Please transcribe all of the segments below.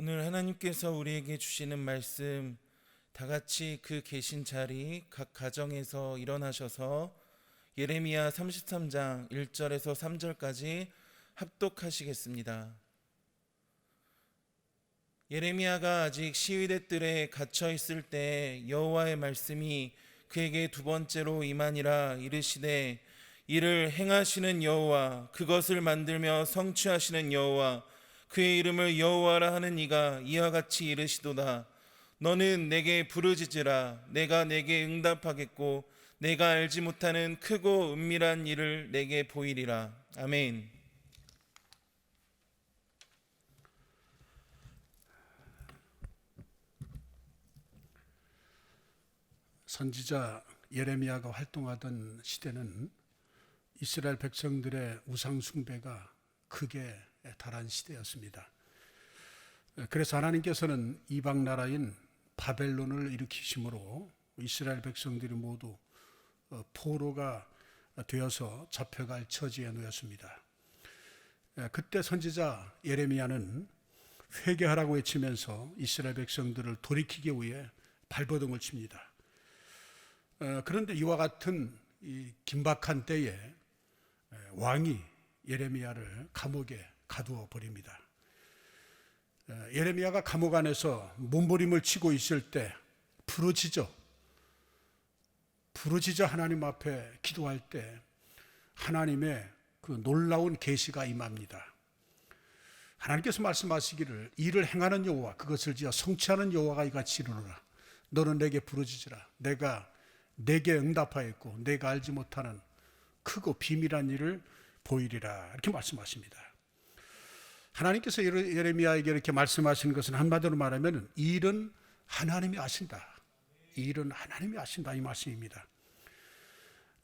오늘 하나님께서 우리에게 주시는 말씀, 다 같이 그 계신 자리 각 가정에서 일어나셔서 예레미야 33장 1절에서 3절까지 합독하시겠습니다. 예레미야가 아직 시위대 뜰에 갇혀 있을 때 여호와의 말씀이 그에게 두 번째로 임하니라. 이르시되 이를 행하시는 여호와, 그것을 만들며 성취하시는 여호와, 그의 이름을 여호와라 하는 이가 이와 같이 이르시도다. 너는 내게 부르짖으라. 내가 내게 응답하겠고 내가 알지 못하는 크고 은밀한 일을 내게 보이리라. 아멘. 선지자 예레미야가 활동하던 시대는 이스라엘 백성들의 우상 숭배가 극에 달한 시대였습니다. 그래서 하나님께서는 이방 나라인 바벨론을 일으키심으로 이스라엘 백성들이 모두 포로가 되어서 잡혀갈 처지에 놓였습니다. 그때 선지자 예레미야는 회개하라고 외치면서 이스라엘 백성들을 돌이키기 위해 발버둥을 칩니다. 그런데 이와 같은 이 긴박한 때에 왕이 예레미야를 감옥에 가두어 버립니다. 예레미야가 감옥 안에서 몸부림을 치고 있을 때 부르짖어 하나님 앞에 기도할 때 하나님의 그 놀라운 계시가 임합니다. 하나님께서 말씀하시기를 이를 행하는 여호와, 그것을 지어 성취하는 여호와가 이같이 이르노라. 너는 내게 부르짖으라. 내가 내게 응답하였고 내가 알지 못하는 크고 비밀한 일을 보이리라. 이렇게 말씀하십니다. 하나님께서 예레미야에게 이렇게 말씀하시는 것은 한마디로 말하면 이 일은 하나님이 아신다. 이 일은 하나님이 아신다, 이 말씀입니다.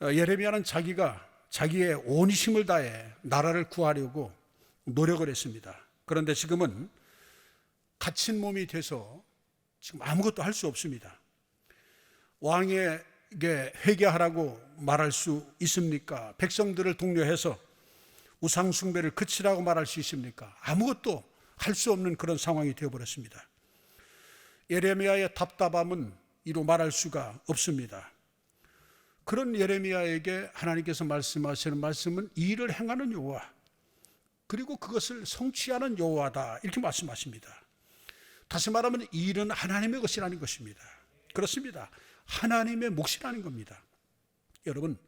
예레미야는 자기의 온 힘을 다해 나라를 구하려고 노력을 했습니다. 그런데 지금은 갇힌 몸이 돼서 지금 아무것도 할 수 없습니다. 왕에게 회개하라고 말할 수 있습니까? 백성들을 독려해서 우상 숭배를 그치라고 말할 수 있습니까? 아무것도 할 수 없는 그런 상황이 되어버렸습니다. 예레미야의 답답함은 이루 말할 수가 없습니다. 그런 예레미야에게 하나님께서 말씀하시는 말씀은 이 일을 행하는 여호와, 그리고 그것을 성취하는 여호와다, 이렇게 말씀하십니다. 다시 말하면 이 일은 하나님의 것이라는 것입니다. 그렇습니다. 하나님의 몫이라는 겁니다. 여러분,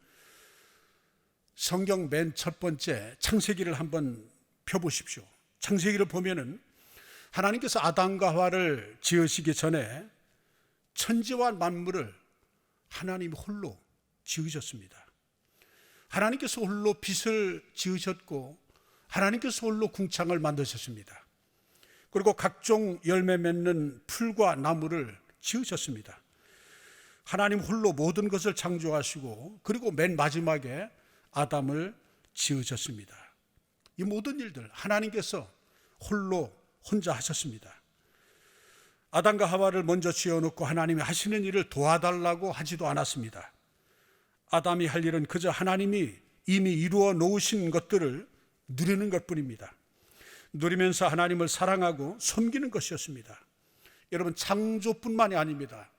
성경 맨 첫 번째 창세기를 한번 펴보십시오. 창세기를 보면은 하나님께서 아담과 하와를 지으시기 전에 천지와 만물을 하나님 홀로 지으셨습니다. 하나님께서 홀로 빛을 지으셨고 하나님께서 홀로 궁창을 만드셨습니다. 그리고 각종 열매 맺는 풀과 나무를 지으셨습니다. 하나님 홀로 모든 것을 창조하시고 그리고 맨 마지막에 아담을 지으셨습니다. 이 모든 일들 하나님께서 혼자 하셨습니다. 아담과 하와를 먼저 지어놓고 하나님이 하시는 일을 도와달라고 하지도 않았습니다. 아담이 할 일은 그저 하나님이 이미 이루어 놓으신 것들을 누리는 것뿐입니다. 누리면서 하나님을 사랑하고 섬기는 것이었습니다. 여러분, 창조뿐만이 아닙니다.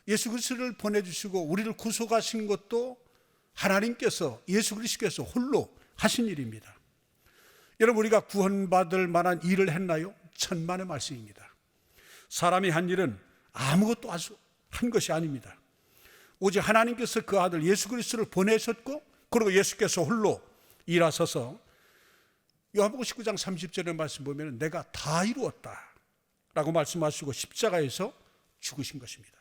예수 그리스도를 보내주시고 우리를 구속하신 것도 하나님께서, 예수 그리스도께서 홀로 하신 일입니다. 여러분, 우리가 구원받을 만한 일을 했나요? 천만의 말씀입니다. 사람이 한 일은 아무것도 한 것이 아닙니다. 오직 하나님께서 그 아들 예수 그리스도를 보내셨고 그리고 예수께서 홀로 일하셔서 요한복음 19장 30절의 말씀 보면 내가 다 이루었다 라고 말씀하시고 십자가에서 죽으신 것입니다.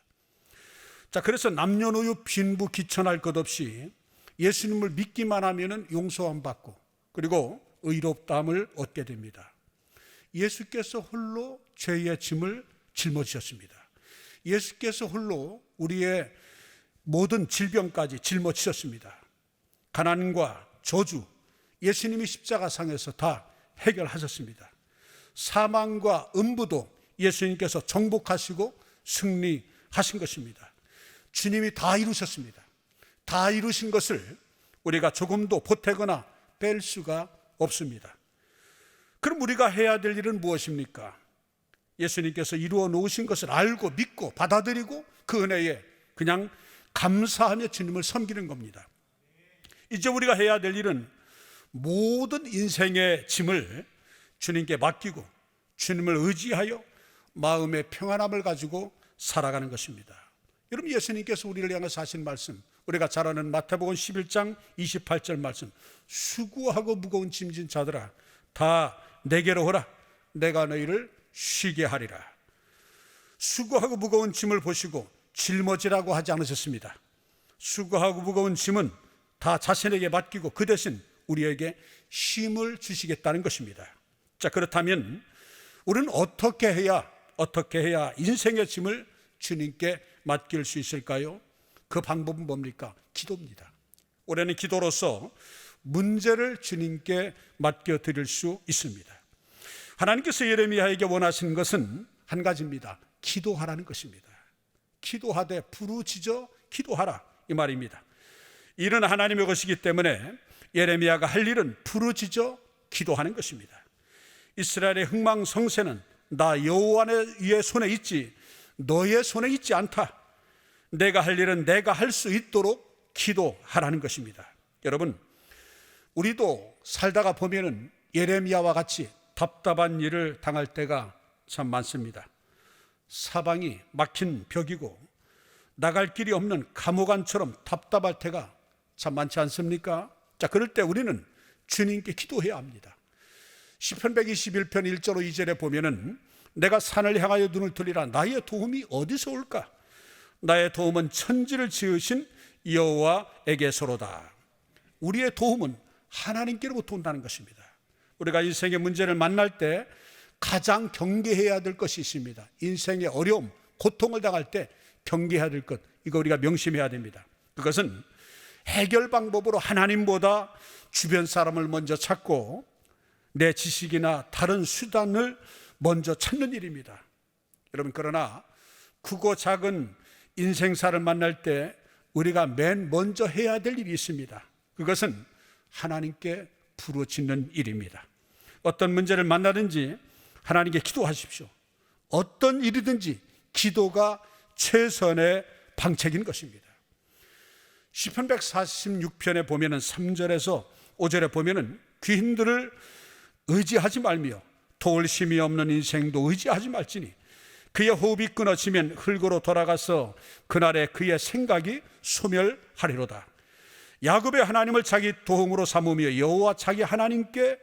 자, 그래서 남녀노소 빈부 귀천할 것 없이 예수님을 믿기만 하면 용서함 받고 그리고 의롭다함을 얻게 됩니다. 예수께서 홀로 죄의 짐을 짊어지셨습니다. 예수께서 홀로 우리의 모든 질병까지 짊어지셨습니다. 가난과 저주, 예수님이 십자가상에서 다 해결하셨습니다. 사망과 음부도 예수님께서 정복하시고 승리하신 것입니다. 주님이 다 이루셨습니다. 다 이루신 것을 우리가 조금도 보태거나 뺄 수가 없습니다. 그럼 우리가 해야 될 일은 무엇입니까? 예수님께서 이루어 놓으신 것을 알고 믿고 받아들이고 그 은혜에 그냥 감사하며 주님을 섬기는 겁니다. 이제 우리가 해야 될 일은 모든 인생의 짐을 주님께 맡기고 주님을 의지하여 마음의 평안함을 가지고 살아가는 것입니다. 여러분, 예수님께서 우리를 향해서 하신 말씀, 우리가 잘 아는 마태복음 11장 28절 말씀, 수고하고 무거운 짐진 자들아 다 내게로 오라, 내가 너희를 쉬게 하리라. 수고하고 무거운 짐을 보시고 짊어지라고 하지 않으셨습니다. 수고하고 무거운 짐은 다 자신에게 맡기고 그 대신 우리에게 쉼을 주시겠다는 것입니다. 자, 그렇다면 우리는 어떻게 해야 인생의 짐을 주님께 맡길 수 있을까요? 그 방법은 뭡니까? 기도입니다. 올해는 기도로서 문제를 주님께 맡겨드릴 수 있습니다. 하나님께서 예레미야에게 원하시는 것은 한 가지입니다. 기도하라는 것입니다. 기도하되 부르짖어 기도하라, 이 말입니다. 일은 하나님의 것이기 때문에 예레미야가 할 일은 부르짖어 기도하는 것입니다. 이스라엘의 흥망성쇠는 나 여호와의 손에 있지 너의 손에 있지 않다. 내가 할 일은 내가 할 수 있도록 기도하라는 것입니다. 여러분, 우리도 살다가 보면은 예레미야와 같이 답답한 일을 당할 때가 참 많습니다. 사방이 막힌 벽이고 나갈 길이 없는 감옥 안처럼 답답할 때가 참 많지 않습니까? 자, 그럴 때 우리는 주님께 기도해야 합니다. 시편 121편 1절 2절에 보면은 내가 산을 향하여 눈을 돌리라, 나의 도움이 어디서 올까? 나의 도움은 천지를 지으신 여호와에게서로다. 우리의 도움은 하나님께로부터 온다는 것입니다. 우리가 인생의 문제를 만날 때 가장 경계해야 될 것이 있습니다. 인생의 어려움, 고통을 당할 때 경계해야 될 것, 이거 우리가 명심해야 됩니다. 그것은 해결 방법으로 하나님보다 주변 사람을 먼저 찾고 내 지식이나 다른 수단을 먼저 찾는 일입니다. 여러분, 그러나 크고 작은 인생사를 만날 때 우리가 맨 먼저 해야 될 일이 있습니다. 그것은 하나님께 부르짖는 일입니다. 어떤 문제를 만나든지 하나님께 기도하십시오. 어떤 일이든지 기도가 최선의 방책인 것입니다. 시편 146편에 보면은 3절에서 5절에 보면은 귀인들을 의지하지 말며 도울 힘이 없는 인생도 의지하지 말지니 그의 호흡이 끊어지면 흙으로 돌아가서 그날에 그의 생각이 소멸하리로다. 야곱의 하나님을 자기 도움으로 삼으며 여호와 자기 하나님께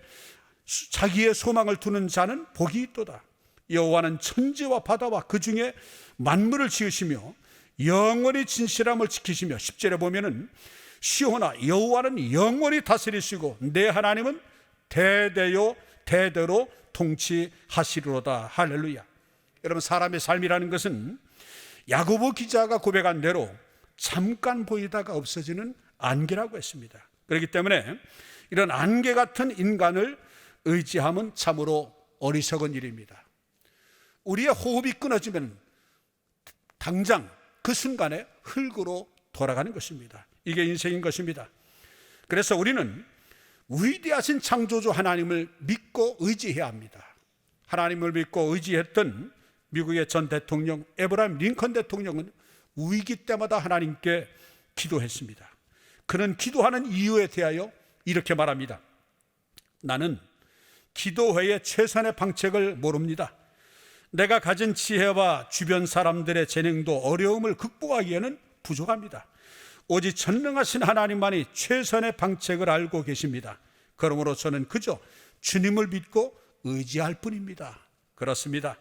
자기의 소망을 두는 자는 복이 있도다. 여호와는 천지와 바다와 그 중에 만물을 지으시며 영원히 진실함을 지키시며 10절에 보면은 시온아, 여호와는 영원히 다스리시고 내 하나님은 대대요 대대로 통치하시리로다. 할렐루야. 여러분, 사람의 삶이라는 것은 야고보 기자가 고백한 대로 잠깐 보이다가 없어지는 안개라고 했습니다. 그렇기 때문에 이런 안개 같은 인간을 의지함은 참으로 어리석은 일입니다. 우리의 호흡이 끊어지면 당장 그 순간에 흙으로 돌아가는 것입니다. 이게 인생인 것입니다. 그래서 우리는 위대하신 창조주 하나님을 믿고 의지해야 합니다. 하나님을 믿고 의지했던 미국의 전 대통령 에브라임 링컨 대통령은 위기 때마다 하나님께 기도했습니다. 그는 기도하는 이유에 대하여 이렇게 말합니다. 나는 기도 외에 최선의 방책을 모릅니다. 내가 가진 지혜와 주변 사람들의 재능도 어려움을 극복하기에는 부족합니다. 오직 전능하신 하나님만이 최선의 방책을 알고 계십니다. 그러므로 저는 그저 주님을 믿고 의지할 뿐입니다. 그렇습니다.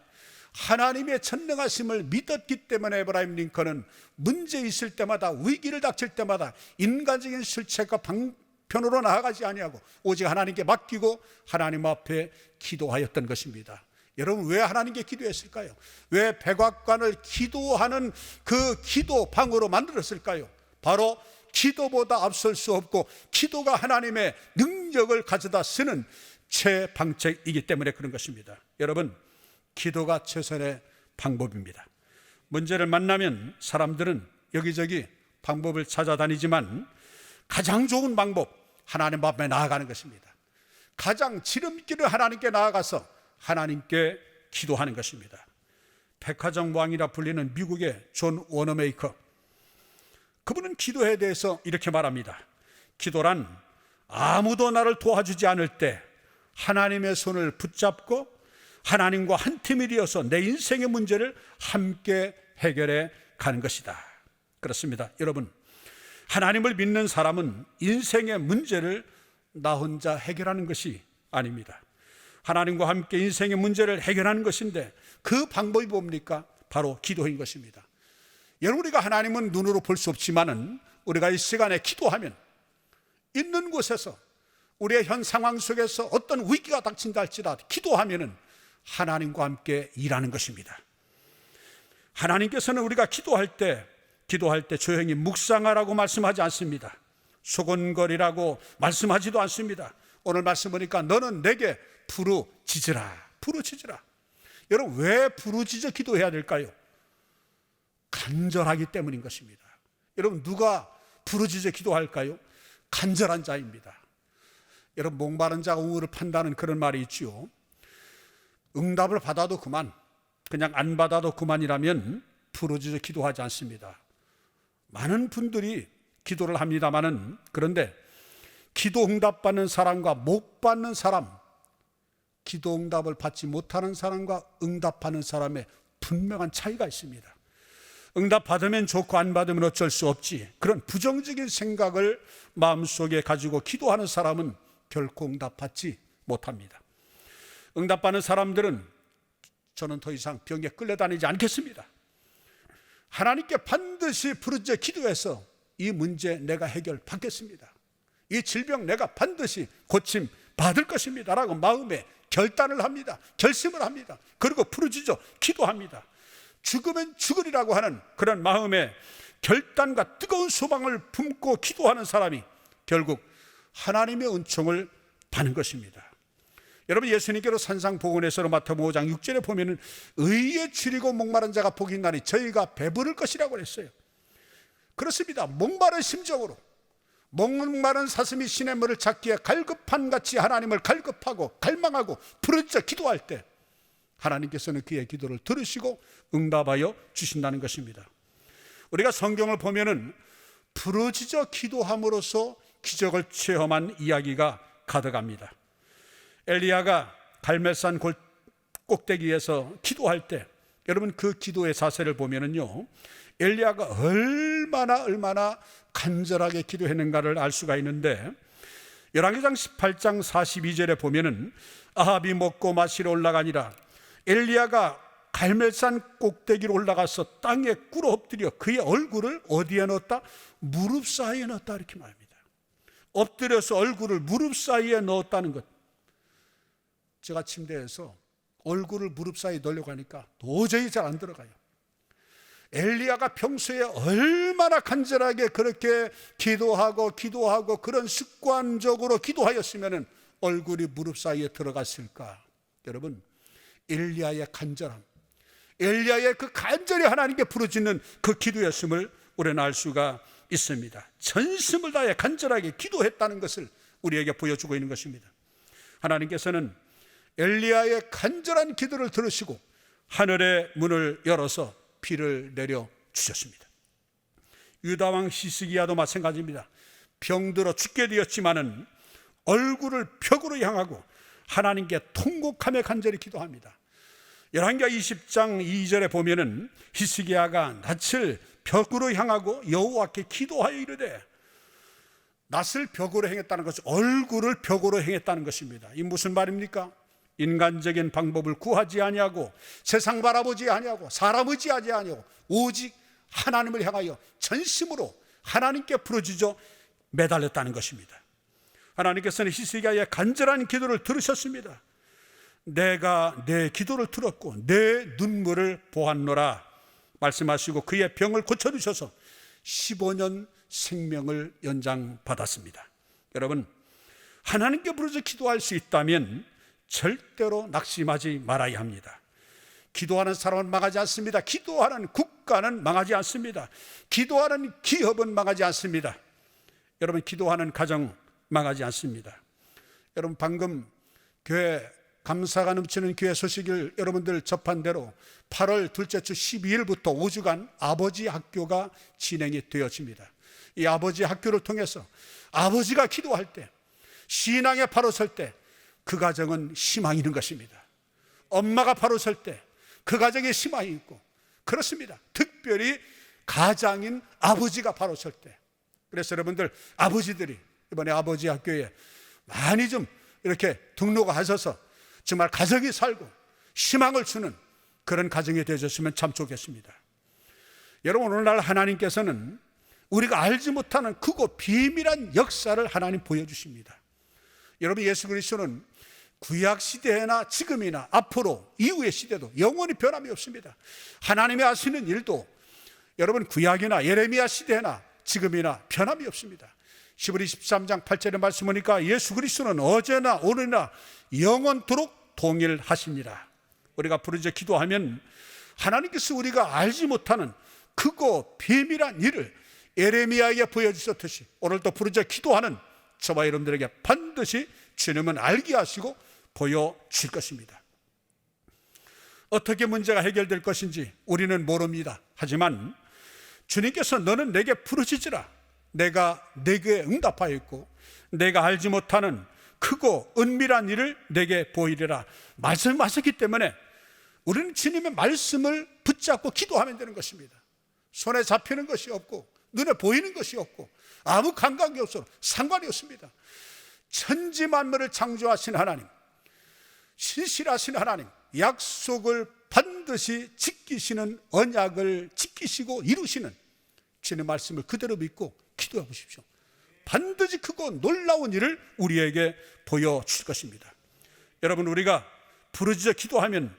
하나님의 전능하심을 믿었기 때문에 에브라임 링컨은 문제 있을 때마다, 위기를 닥칠 때마다 인간적인 실책과 방편으로 나아가지 아니하고 오직 하나님께 맡기고 하나님 앞에 기도하였던 것입니다. 여러분, 왜 하나님께 기도했을까요? 왜 백악관을 기도하는 그 기도방으로 만들었을까요? 바로 기도보다 앞설 수 없고 기도가 하나님의 능력을 가져다 쓰는 최방책이기 때문에 그런 것입니다. 여러분, 기도가 최선의 방법입니다. 문제를 만나면 사람들은 여기저기 방법을 찾아다니지만 가장 좋은 방법, 하나님 앞에 나아가는 것입니다. 가장 지름길을 하나님께 나아가서 하나님께 기도하는 것입니다. 백화점 왕이라 불리는 미국의 존 워너메이커, 그분은 기도에 대해서 이렇게 말합니다. 기도란 아무도 나를 도와주지 않을 때 하나님의 손을 붙잡고 하나님과 한 팀이 되어서 내 인생의 문제를 함께 해결해 가는 것이다. 그렇습니다. 여러분, 하나님을 믿는 사람은 인생의 문제를 나 혼자 해결하는 것이 아닙니다. 하나님과 함께 인생의 문제를 해결하는 것인데 그 방법이 뭡니까? 바로 기도인 것입니다. 여러분, 우리가 하나님은 눈으로 볼 수 없지만은 우리가 이 시간에 기도하면 있는 곳에서 우리의 현 상황 속에서 어떤 위기가 닥친다 할지라도 기도하면은 하나님과 함께 일하는 것입니다. 하나님께서는 우리가 기도할 때 조용히 묵상하라고 말씀하지 않습니다. 소곤거리라고 말씀하지도 않습니다. 오늘 말씀 보니까 너는 내게 부르짖으라. 여러분, 왜 부르짖어 기도해야 될까요? 간절하기 때문인 것입니다. 여러분, 누가 부르짖어 기도할까요? 간절한 자입니다. 여러분, 목마른 자가 우물을 판다는 그런 말이 있지요. 응답을 받아도 그만, 그냥 안 받아도 그만이라면 부르짖어 기도하지 않습니다. 많은 분들이 기도를 합니다마는, 그런데 기도 응답받는 사람과 못 받는 사람, 기도 응답을 받지 못하는 사람과 응답하는 사람의 분명한 차이가 있습니다. 응답 받으면 좋고 안 받으면 어쩔 수 없지, 그런 부정적인 생각을 마음속에 가지고 기도하는 사람은 결코 응답받지 못합니다. 응답받는 사람들은 저는 더 이상 병에 끌려다니지 않겠습니다. 하나님께 반드시 부르짖어 기도해서 이 문제 내가 해결받겠습니다. 이 질병 내가 반드시 고침 받을 것입니다 라고 마음에 결단을 합니다. 결심을 합니다. 그리고 부르짖어 기도합니다. 죽으면 죽으리라고 하는 그런 마음의 결단과 뜨거운 소망을 품고 기도하는 사람이 결국 하나님의 은총을 받는 것입니다. 여러분, 예수님께서 산상보건에서 마태복음 5장 6절에 보면은 의에 줄이고 목마른 자가 복이 있나니 저희가 배부를 것이라고 했어요. 그렇습니다. 목마른 심정으로, 목마른 사슴이 시냇물을 찾기에 갈급한 같이 하나님을 갈급하고 갈망하고 부르짖어 기도할 때 하나님께서는 그의 기도를 들으시고 응답하여 주신다는 것입니다. 우리가 성경을 보면은 부르짖어 기도함으로써 기적을 체험한 이야기가 가득합니다. 엘리야가 갈멜산 꼭대기에서 기도할 때, 여러분, 그 기도의 자세를 보면은요, 엘리야가 얼마나 간절하게 기도했는가를 알 수가 있는데, 열왕기상 18장 42절에 보면은 아합이 먹고 마시러 올라가니라 엘리야가 갈멜산 꼭대기로 올라가서 땅에 꿇어 엎드려 그의 얼굴을 어디에 넣었다? 무릎 사이에 넣었다, 이렇게 말합니다. 엎드려서 얼굴을 무릎 사이에 넣었다는 것. 제가 침대에서 얼굴을 무릎 사이에 넣으려고 하니까 도저히 잘 안 들어가요. 엘리야가 평소에 얼마나 간절하게 그렇게 기도하고 그런 습관적으로 기도하였으면 얼굴이 무릎 사이에 들어갔을까? 여러분, 엘리야의 간절함, 엘리야의 그 간절히 하나님께 부르짖는 그 기도였음을 우리는 알 수가 있습니다. 전심을 다해 간절하게 기도했다는 것을 우리에게 보여주고 있는 것입니다. 하나님께서는 엘리야의 간절한 기도를 들으시고 하늘의 문을 열어서 비를 내려 주셨습니다. 유다왕 히스기야도 마찬가지입니다. 병들어 죽게 되었지만은 얼굴을 벽으로 향하고 하나님께 통곡하며 간절히 기도합니다. 열왕기하 20장 2절에 보면은 히스기야가 낯을 벽으로 향하고 여호와께 기도하여 이르되, 낯을 벽으로 행했다는 것은 얼굴을 벽으로 행했다는 것입니다. 이 무슨 말입니까? 인간적인 방법을 구하지 아니하고 세상 바라보지 아니하고 사람 의지하지 아니하고 오직 하나님을 향하여 전심으로 하나님께 부르짖어 매달렸다는 것입니다. 하나님께서는 히스기야의 간절한 기도를 들으셨습니다. 내가 내 기도를 들었고 내 눈물을 보았노라 말씀하시고 그의 병을 고쳐주셔서 15년 생명을 연장받았습니다. 여러분, 하나님께 부르짖어 기도할 수 있다면 절대로 낙심하지 말아야 합니다. 기도하는 사람은 망하지 않습니다. 기도하는 국가는 망하지 않습니다. 기도하는 기업은 망하지 않습니다. 여러분, 기도하는 가정 망하지 않습니다. 여러분, 방금 교회 감사가 넘치는 교회 소식을 여러분들 접한 대로 8월 둘째 주 12일부터 5주간 아버지 학교가 진행이 되어집니다. 이 아버지 학교를 통해서 아버지가 기도할 때, 신앙에 바로 설 때 그 가정은 희망이 있는 것입니다. 엄마가 바로 설 때 그 가정에 희망이 있고, 그렇습니다. 특별히 가장인 아버지가 바로 설 때. 그래서 여러분들 아버지들이 이번에 아버지 학교에 많이 좀 이렇게 등록하셔서 정말 가정이 살고 희망을 주는 그런 가정이 되셨으면 참 좋겠습니다. 여러분, 오늘날 하나님께서는 우리가 알지 못하는 크고 비밀한 역사를 하나님 보여주십니다. 여러분, 예수 그리스도는 구약 시대나 지금이나 앞으로 이후의 시대도 영원히 변함이 없습니다. 하나님이 하시는 일도 여러분 구약이나 예레미야 시대나 지금이나 변함이 없습니다. 히브리 13장 8절의 말씀 보니까 예수 그리스도는 어제나 오늘이나 영원토록 동일하시니라. 우리가 부르짖어 기도하면 하나님께서 우리가 알지 못하는 크고 비밀한 일을 예레미야에게 보여주셨듯이 오늘도 부르짖어 기도하는 저와 여러분들에게 반드시 주님은 알게 하시고 보여줄 것입니다. 어떻게 문제가 해결될 것인지 우리는 모릅니다. 하지만 주님께서 너는 내게 부르짖으라, 내가 내게 응답하였고 내가 알지 못하는 크고 은밀한 일을 내게 보이리라 말씀하셨기 때문에 우리는 주님의 말씀을 붙잡고 기도하면 되는 것입니다. 손에 잡히는 것이 없고 눈에 보이는 것이 없고 아무 감각이 없어 상관이 없습니다. 천지 만물을 창조하신 하나님, 신실하신 하나님, 약속을 반드시 지키시는 언약을 지키시고 이루시는 주님의 말씀을 그대로 믿고 기도해 보십시오. 반드시 크고 놀라운 일을 우리에게 보여줄 것입니다. 여러분, 우리가 부르짖어 기도하면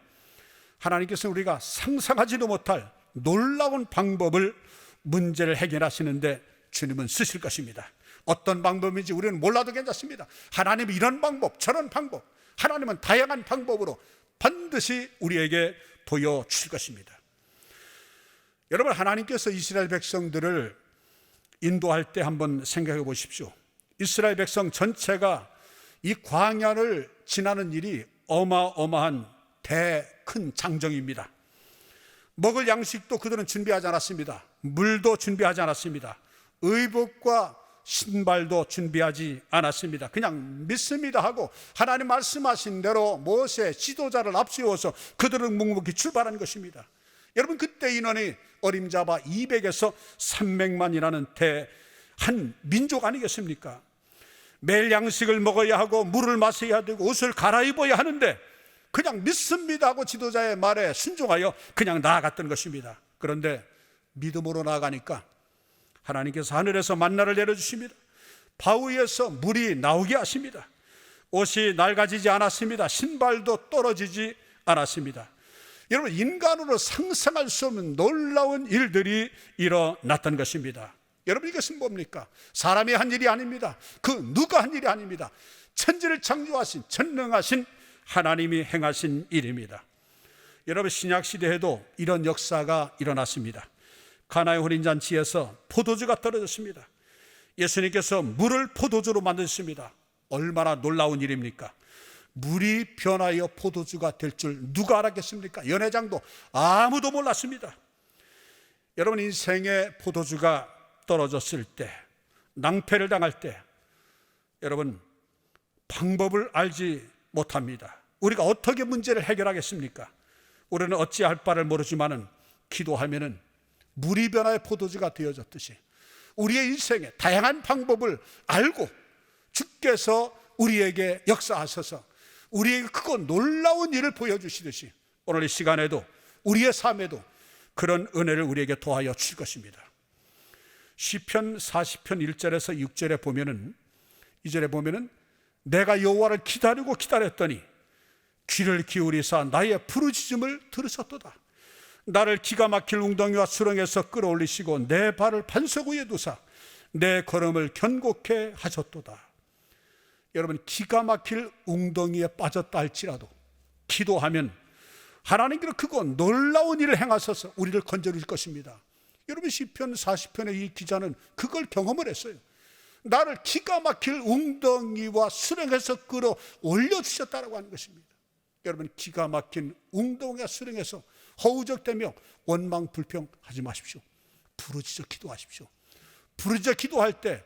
하나님께서 우리가 상상하지도 못할 놀라운 방법을 문제를 해결하시는데 주님은 쓰실 것입니다. 어떤 방법인지 우리는 몰라도 괜찮습니다. 하나님은 이런 방법, 저런 방법, 하나님은 다양한 방법으로 반드시 우리에게 보여줄 것입니다. 여러분, 하나님께서 이스라엘 백성들을 인도할 때 한번 생각해 보십시오. 이스라엘 백성 전체가 이 광야를 지나는 일이 어마어마한 큰 장정입니다. 먹을 양식도 그들은 준비하지 않았습니다. 물도 준비하지 않았습니다. 의복과 신발도 준비하지 않았습니다. 그냥 믿습니다 하고 하나님 말씀하신 대로 모세 지도자를 앞세워서 그들은 묵묵히 출발한 것입니다. 여러분, 그때 인원이 어림잡아 200에서 300만이라는 대한 민족 아니겠습니까? 매일 양식을 먹어야 하고 물을 마셔야 되고 옷을 갈아입어야 하는데 그냥 믿습니다 하고 지도자의 말에 순종하여 그냥 나아갔던 것입니다. 그런데 믿음으로 나아가니까 하나님께서 하늘에서 만나를 내려주십니다. 바위에서 물이 나오게 하십니다. 옷이 낡아지지 않았습니다. 신발도 떨어지지 않았습니다. 여러분, 인간으로 상상할 수 없는 놀라운 일들이 일어났던 것입니다. 여러분, 이것은 뭡니까? 사람이 한 일이 아닙니다. 그 누가 한 일이 아닙니다. 천지를 창조하신 전능하신 하나님이 행하신 일입니다. 여러분, 신약시대에도 이런 역사가 일어났습니다. 가나의 혼인잔치에서 포도주가 떨어졌습니다. 예수님께서 물을 포도주로 만드셨습니다. 얼마나 놀라운 일입니까? 물이 변하여 포도주가 될 줄 누가 알았겠습니까? 연회장도 아무도 몰랐습니다. 여러분, 인생의 포도주가 떨어졌을 때, 낭패를 당할 때 여러분, 방법을 알지 못합니다. 우리가 어떻게 문제를 해결하겠습니까? 우리는 어찌할 바를 모르지만은 기도하면은 물이 변화의 포도주가 되어졌듯이 우리의 인생에 다양한 방법을 알고 주께서 우리에게 역사하셔서 우리에게 크고 놀라운 일을 보여주시듯이 오늘 이 시간에도 우리의 삶에도 그런 은혜를 우리에게 더하여 주실 것입니다. 시편 40편 1절에서 6절에 보면은, 2절에 보면은 내가 여호와를 기다리고 기다렸더니 귀를 기울이사 나의 부르짖음을 들으셨도다. 나를 기가 막힐 웅덩이와 수렁에서 끌어올리시고 내 발을 반석 위에 두사 내 걸음을 견고케 하셨도다. 여러분, 기가 막힐 웅덩이에 빠졌다 할지라도 기도하면 하나님께서 크고 놀라운 일을 행하셔서 우리를 건져줄 것입니다. 여러분, 시편 40편의 이 기자는 그걸 경험을 했어요. 나를 기가 막힐 웅덩이와 수렁에서 끌어올려 주셨다라고 하는 것입니다. 여러분, 기가 막힌 웅덩이와 수렁에서 허우적대며 원망 불평하지 마십시오. 부르짖어 기도하십시오. 부르짖어 기도할 때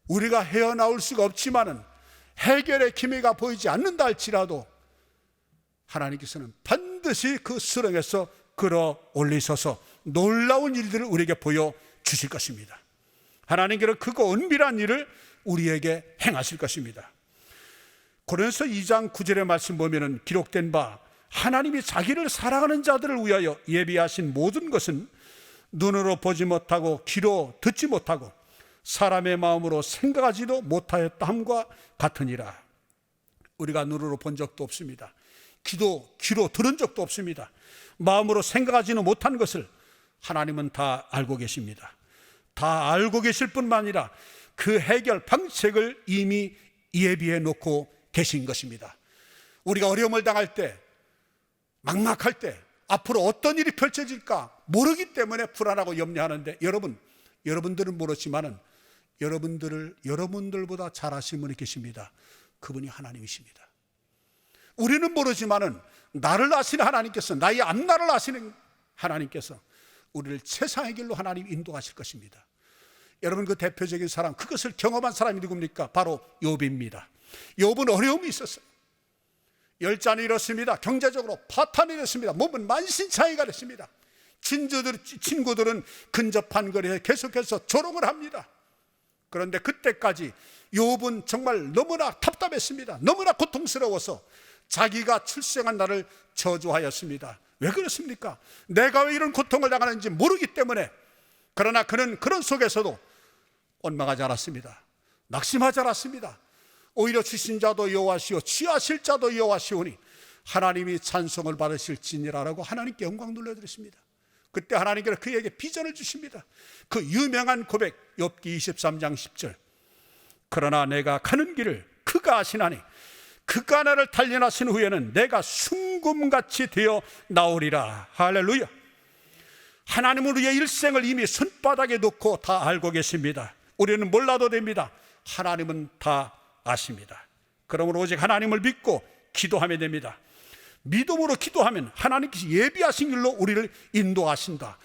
우리가 헤어나올 수가 없지만은 해결의 기미가 보이지 않는다 할지라도 하나님께서는 반드시 그 수렁에서 끌어올리셔서 놀라운 일들을 우리에게 보여주실 것입니다. 하나님께서 크고 은밀한 일을 우리에게 행하실 것입니다. 고린도서 2장 9절의 말씀 보면은 기록된 바 하나님이 자기를 사랑하는 자들을 위하여 예비하신 모든 것은 눈으로 보지 못하고 귀로 듣지 못하고 사람의 마음으로 생각하지도 못하였다 함과 같으니라. 우리가 눈으로 본 적도 없습니다. 귀로 들은 적도 없습니다. 마음으로 생각하지는 못한 것을 하나님은 다 알고 계십니다. 다 알고 계실 뿐만 아니라 그 해결 방책을 이미 예비해 놓고 계신 것입니다. 우리가 어려움을 당할 때, 막막할 때, 앞으로 어떤 일이 펼쳐질까 모르기 때문에 불안하고 염려하는데, 여러분들은 모르지만은 여러분들보다 잘 아시는 분이 계십니다. 그분이 하나님이십니다. 우리는 모르지만은 나를 아시는 하나님께서, 나의 앞날을 아시는 하나님께서 우리를 최상의 길로 하나님 인도하실 것입니다. 여러분, 그 대표적인 사람, 그것을 경험한 사람이 누굽니까? 바로 욥입니다. 욥은 어려움이 있었어요. 열잔이 이렇습니다. 경제적으로 파탄이 됐습니다. 몸은 만신창이가 됐습니다. 친구들은 근접한 거리에 계속해서 조롱을 합니다. 그런데 그때까지 욥은 정말 너무나 답답했습니다. 너무나 고통스러워서 자기가 출생한 날을 저주하였습니다. 왜 그렇습니까? 내가 왜 이런 고통을 당하는지 모르기 때문에. 그러나 그는 그런 속에서도 원망하지 않았습니다. 낙심하지 않았습니다. 오히려 주신 자도 여호와시오 취하실 자도 여호와시오니 하나님이 찬송을 받으실지니라라고 하나님께 영광 돌려드렸습니다. 그때 하나님께서 그에게 비전을 주십니다. 그 유명한 고백, 욥기 23장 10절. 그러나 내가 가는 길을 그가 아시나니 그가 나를 단련하신 후에는 내가 순금같이 되어 나오리라. 할렐루야. 하나님은 우리의 일생을 이미 손바닥에 놓고 다 알고 계십니다. 우리는 몰라도 됩니다. 하나님은 다 아십니다. 그러므로 오직 하나님을 믿고 기도하면 됩니다. 믿음으로 기도하면 하나님께서 예비하신 길로 우리를 인도하신다.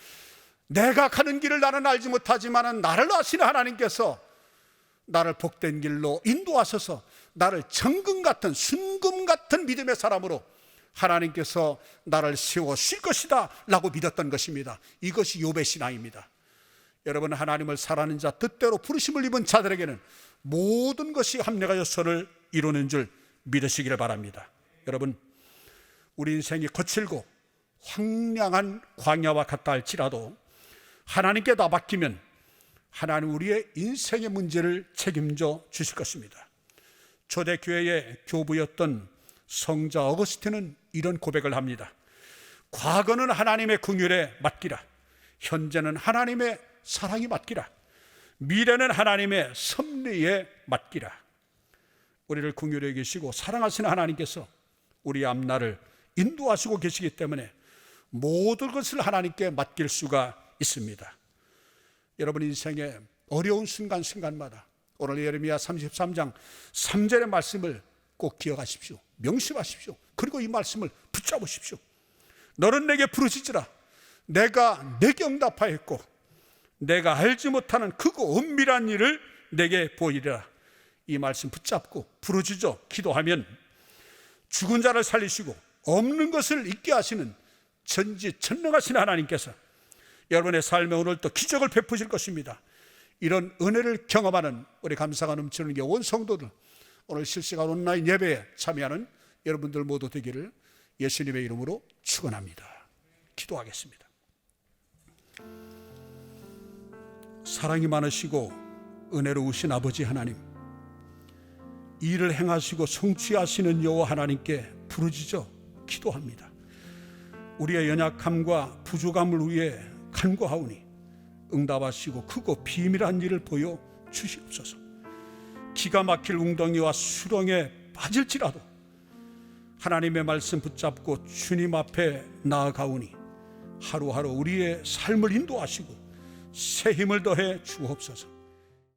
내가 가는 길을 나는 알지 못하지만 나를 아시는 하나님께서 나를 복된 길로 인도하셔서 나를 정금 같은 순금 같은 믿음의 사람으로 하나님께서 나를 세워주실 것이다 라고 믿었던 것입니다. 이것이 욥의 신앙입니다. 여러분, 하나님을 사랑하는 자, 뜻대로 부르심을 입은 자들에게는 모든 것이 합력하여 선을 이루는 줄 믿으시기를 바랍니다. 여러분, 우리 인생이 거칠고 황량한 광야와 같다 할지라도 하나님께 다 맡기면 하나님 우리의 인생의 문제를 책임져 주실 것입니다. 초대교회의 교부였던 성자 어거스틴은 이런 고백을 합니다. 과거는 하나님의 긍휼에 맡기라. 현재는 하나님의 사랑이 맡기라. 미래는 하나님의 섭리에 맡기라. 우리를 긍휼히 여기시고 사랑하시는 하나님께서 우리의 앞날을 인도하시고 계시기 때문에 모든 것을 하나님께 맡길 수가 있습니다. 여러분 인생의 어려운 순간순간마다 오늘 예레미야 33장 3절의 말씀을 꼭 기억하십시오. 명심하십시오. 그리고 이 말씀을 붙잡으십시오. 너는 내게 부르짖으라. 내가 내게 응답하였고 내가 알지 못하는 크고 은밀한 일을 내게 보이리라. 이 말씀 붙잡고 부르짖어 기도하면 죽은 자를 살리시고 없는 것을 있게 하시는 전지전능하신 하나님께서 여러분의 삶에 오늘 또 기적을 베푸실 것입니다. 이런 은혜를 경험하는 우리 감사가 넘치는 온 성도들, 오늘 실시간 온라인 예배에 참여하는 여러분들 모두 되기를 예수님의 이름으로 축원합니다. 기도하겠습니다. 사랑이 많으시고 은혜로우신 아버지 하나님, 일을 행하시고 성취하시는 여호와 하나님께 부르짖어 기도합니다. 우리의 연약함과 부족함을 위해 간구하오니 응답하시고 크고 비밀한 일을 보여 주시옵소서. 기가 막힐 웅덩이와 수렁에 빠질지라도 하나님의 말씀 붙잡고 주님 앞에 나아가오니 하루하루 우리의 삶을 인도하시고 새 힘을 더해 주옵소서.